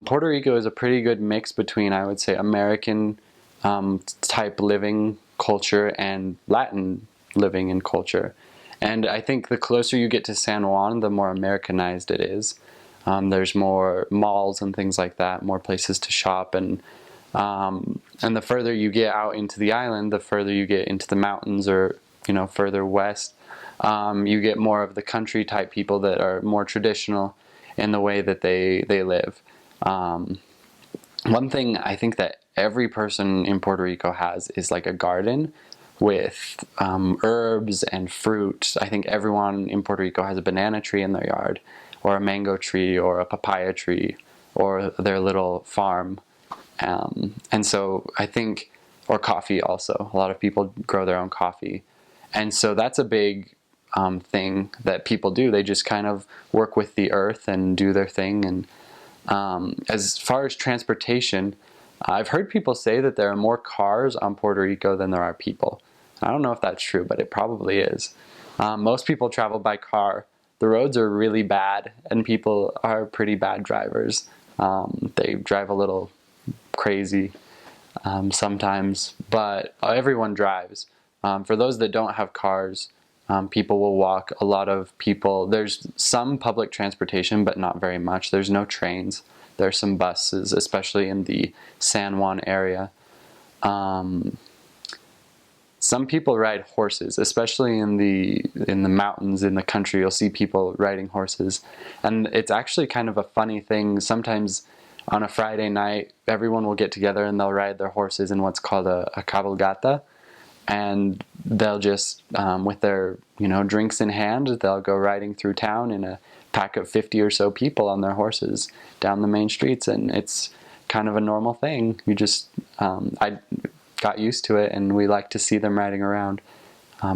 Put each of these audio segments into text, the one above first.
Puerto Rico is a pretty good mix between, I would say, American type living culture and Latin living and culture. And I think the closer you get to San Juan, the more Americanized it is. There's more malls and things like that, more places to shop, and the further you get out into the island, the further you get into the mountains, or further west, you get more of the country type people that are more traditional in the way that they live. One thing I think that every person in Puerto Rico has is like a garden with herbs and fruit. I think everyone in Puerto Rico has a banana tree in their yard, or a mango tree, or a papaya tree, or their little farm. And so I think, or coffee also. A lot of people grow their own coffee. And so that's a big thing that people do. They just kind of work with the earth and do their thing. And as far as transportation, I've heard people say that there are more cars on Puerto Rico than there are people. I don't know if that's true, but it probably is. Most people travel by car. The roads are really bad, and people are pretty bad drivers. They drive a little crazy sometimes, but everyone drives. For those that don't have cars, people will walk. A lot of people, there's some public transportation, but not very much. There's no trains. There are some buses, especially in the San Juan area. Some people ride horses, especially in the mountains, in the country. You'll see people riding horses, and it's actually kind of a funny thing. Sometimes on a Friday night, everyone will get together and they'll ride their horses in what's called a cabalgata, and they'll just with their drinks in hand, they'll go riding through town in a pack of 50 or so people on their horses down the main streets, and it's kind of a normal thing. You just I got used to it, and we like to see them riding around.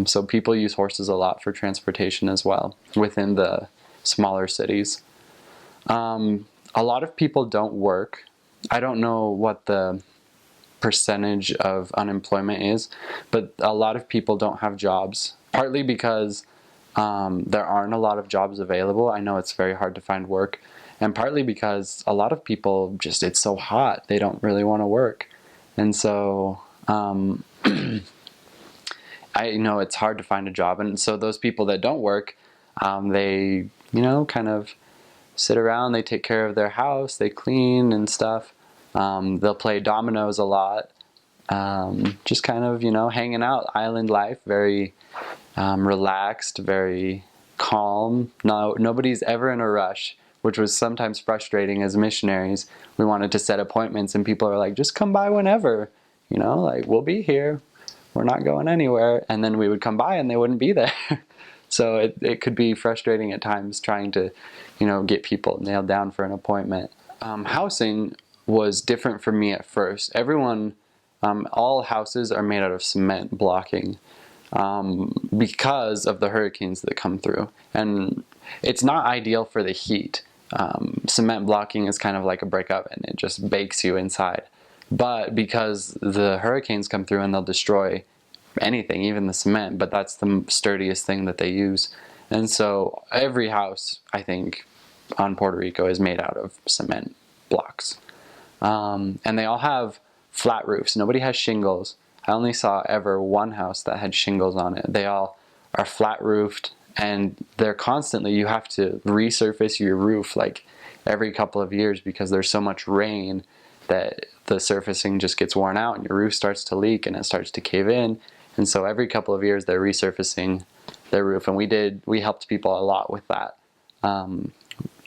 So people use horses a lot for transportation as well within the smaller cities. A lot of people don't work. I don't know what the percentage of unemployment is, but a lot of people don't have jobs, partly because there aren't a lot of jobs available. I know it's very hard to find work, and partly because a lot of people just, it's so hot, they don't really want to work. And so I know it's hard to find a job, and so those people that don't work, they kind of sit around, they take care of their house, they clean and stuff. They'll play dominoes a lot, just kind of hanging out, island life, very relaxed, very calm. Nobody's ever in a rush, which was sometimes frustrating. As missionaries, we wanted to set appointments, and people are like, just come by whenever, like, we'll be here, we're not going anywhere. And then we would come by and they wouldn't be there. So it could be frustrating at times trying to get people nailed down for an appointment. Housing was different for me at first. Everyone, all houses are made out of cement blocking because of the hurricanes that come through, and it's not ideal for the heat. Cement blocking is kind of like a brick oven. It just bakes you inside. But because the hurricanes come through and they'll destroy anything, even the cement, but that's the sturdiest thing that they use. And so every house, I think, on Puerto Rico is made out of cement blocks. And they all have flat roofs. Nobody has shingles. I only saw ever one house that had shingles on it. They all are flat roofed, and they're constantly, you have to resurface your roof like every couple of years because there's so much rain that the surfacing just gets worn out and your roof starts to leak and it starts to cave in. And so every couple of years they're resurfacing their roof, and we helped people a lot with that,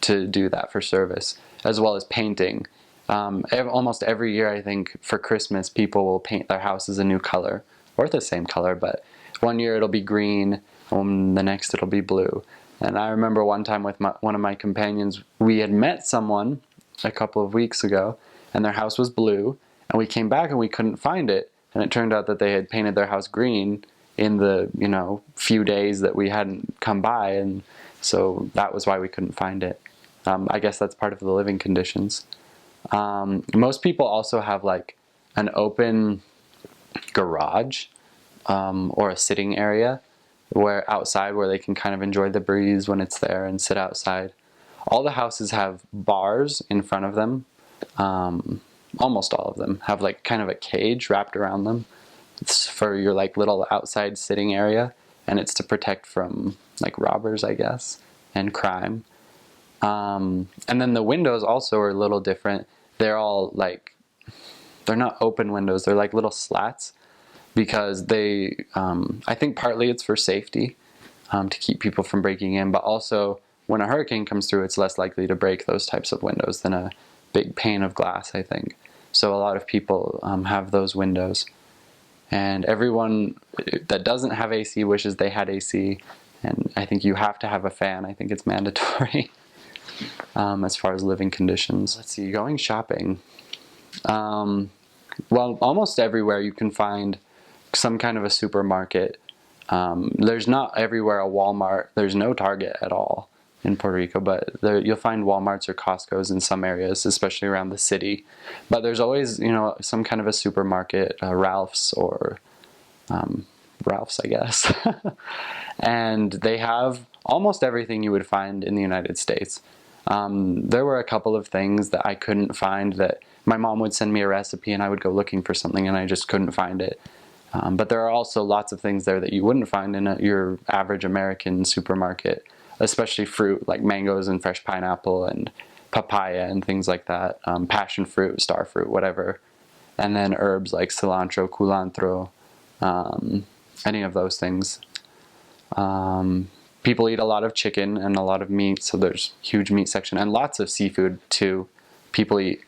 to do that for service, as well as painting. Almost every year, I think, for Christmas, people will paint their houses a new color, or the same color, but one year it'll be green, and the next it'll be blue. And I remember one time with one of my companions, we had met someone a couple of weeks ago, and their house was blue, and we came back and we couldn't find it, and it turned out that they had painted their house green in the few days that we hadn't come by, and so that was why we couldn't find it. I guess that's part of the living conditions. Most people also have like an open garage or a sitting area outside where they can kind of enjoy the breeze when it's there and sit outside. All the houses have bars in front of them, Almost all of them have like kind of a cage wrapped around them. It's for your like little outside sitting area, and it's to protect from like robbers, I guess, and crime. And then the windows also are a little different. They're all like, they're not open windows, they're like little slats, because I think partly it's for safety, to keep people from breaking in, but also when a hurricane comes through, it's less likely to break those types of windows than a big pane of glass, I think. So a lot of people have those windows. And everyone that doesn't have AC wishes they had AC. And I think you have to have a fan. I think it's mandatory as far as living conditions. Let's see, going shopping. Well, almost everywhere you can find some kind of a supermarket. There's not everywhere a Walmart. There's no Target at all in Puerto Rico, but you'll find Walmarts or Costco's in some areas, especially around the city. But there's always, some kind of a supermarket, Ralph's or Ralph's, I guess. And they have almost everything you would find in the United States. There were a couple of things that I couldn't find, that my mom would send me a recipe and I would go looking for something and I just couldn't find it. But there are also lots of things there that you wouldn't find in your average American supermarket, especially fruit like mangoes and fresh pineapple and papaya and things like that, passion fruit, star fruit, whatever. And then herbs like cilantro, culantro, any of those things. People eat a lot of chicken and a lot of meat, so there's huge meat section, and lots of seafood too. People eat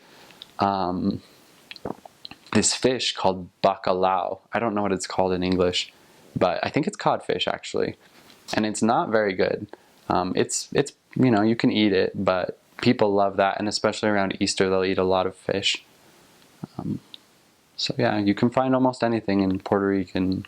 this fish called bacalao. I don't know what it's called in English, but I think it's codfish actually, and it's not very good. It's you can eat it, but people love that, and especially around Easter they'll eat a lot of fish. So yeah, you can find almost anything in Puerto Rican